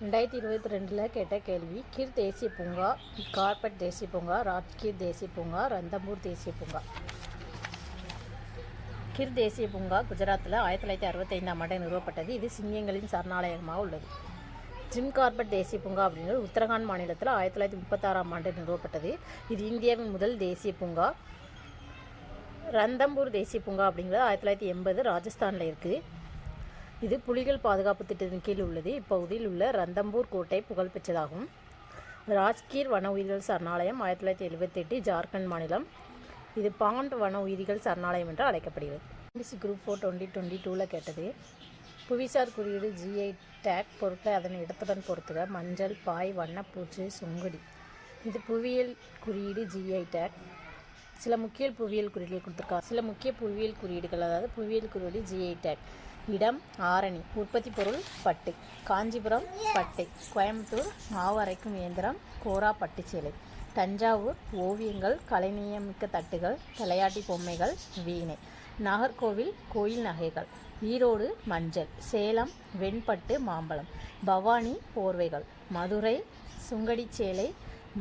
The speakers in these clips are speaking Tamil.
2022 கேட்ட கேள்வி. கிர் தேசிய பூங்கா, கார்பெட் தேசிய பூங்கா, ராஜ்கீர் தேசிய பூங்கா, ரந்தம்பூர் தேசிய பூங்கா. கிர் தேசிய பூங்கா குஜராத்தில் 1965ஆம் ஆண்டு நிறுவப்பட்டது. இது சிங்கங்களின் சரணாலயமாக உள்ளது. ஜிம் கார்பெட் தேசிய பூங்கா அப்படிங்கிறது உத்தரகாண்ட் மாநிலத்தில் 1936ஆம் ஆண்டு நிறுவப்பட்டது. இது இந்தியாவின் முதல் தேசிய பூங்கா. ரந்தம்பூர் தேசிய பூங்கா அப்படிங்கிறது 1980 ராஜஸ்தானில் இருக்குது. இது புலிகள் பாதுகாப்பு திட்டத்தின் கீழ் உள்ளது. இப்பகுதியில் உள்ள ரந்தம்பூர் கோட்டை புகழ்பெற்றதாகும். ராஜ்கீர் வன உயிரிகள் சரணாலயம் 1978 ஜார்க்கண்ட் மாநிலம். இது பாண்ட் வன உயிரிகள் சரணாலயம் என்று அழைக்கப்படுகிறது. எம்பிசி குரூப் 4 2022 கேட்டது. புவிசார் குறியீடு GI டேக் பொருட்களை அதன் இடத்துடன் பொறுத்துக. மஞ்சள், பாய், வண்ணப்பூச்சு, சுங்குடி. இது புவியியல் குறியீடு GI டேக். சில முக்கிய புவியியல் குறியீடுகள் கொடுத்துருக்காங்க. சில முக்கிய புவியியல் குறியீடுகள், அதாவது புவியியல் குறியீடு GI டேக். இடம் ஆரணி. உற்பத்தி பொருள் பட்டு. காஞ்சிபுரம் பட்டு. கோயம்புத்தூர் மாவு அரைக்கும் இயந்திரம், கோரா பட்டுச்சேலை. தஞ்சாவூர் ஓவியங்கள், கலைநயமிக்க தட்டுகள், தலையாட்டி பொம்மைகள், வீணை. நாகர்கோவில் கோயில் நகைகள். ஈரோடு மஞ்சள். சேலம் வெண்பட்டு மாம்பழம். பவானி போர்வைகள். மதுரை சுங்கடி சேலை,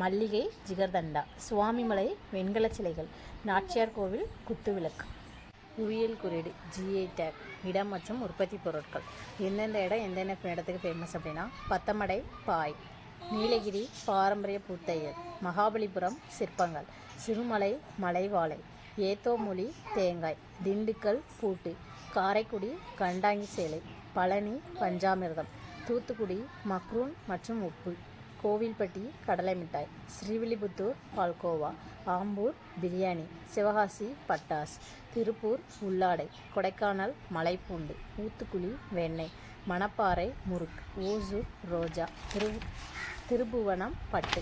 மல்லிகை, ஜிகர்தண்டா. சுவாமிமலை வெண்கல சிலைகள். நாச்சியார் கோவில் குத்துவிளக்கு. புவியியல் குறியீடு GI டேக். இடம் மற்றும் உற்பத்தி பொருட்கள். எந்தெந்த இடம் எந்தெந்த இடத்துக்கு ஃபேமஸ் அப்படின்னா, பத்தமடை பாய், நீலகிரி பாரம்பரிய பூத்தையல், மகாபலிபுரம் சிற்பங்கள், சிறுமலை மலைவாழை, ஏத்தோமொழி தேங்காய், திண்டுக்கல் பூட்டு, காரைக்குடி கண்டாங்கி சேலை, பழனி பஞ்சாமிர்தம், தூத்துக்குடி மக்ரூன் மற்றும் உப்பு, கோவில்பட்டி கடலை மிட்டாய், ஸ்ரீவில்லிபுத்தூர் பால்கோவா, ஆம்பூர் பிரியாணி, சிவகாசி பட்டாஸ், திருப்பூர் உள்ளாடை, கொடைக்கானல் மலைப்பூண்டு, ஊத்துக்குளி வெண்ணெய், மணப்பாறை முறுக்கு, ஓசூர் ரோஜா, திருப்புவனம் பட்டு.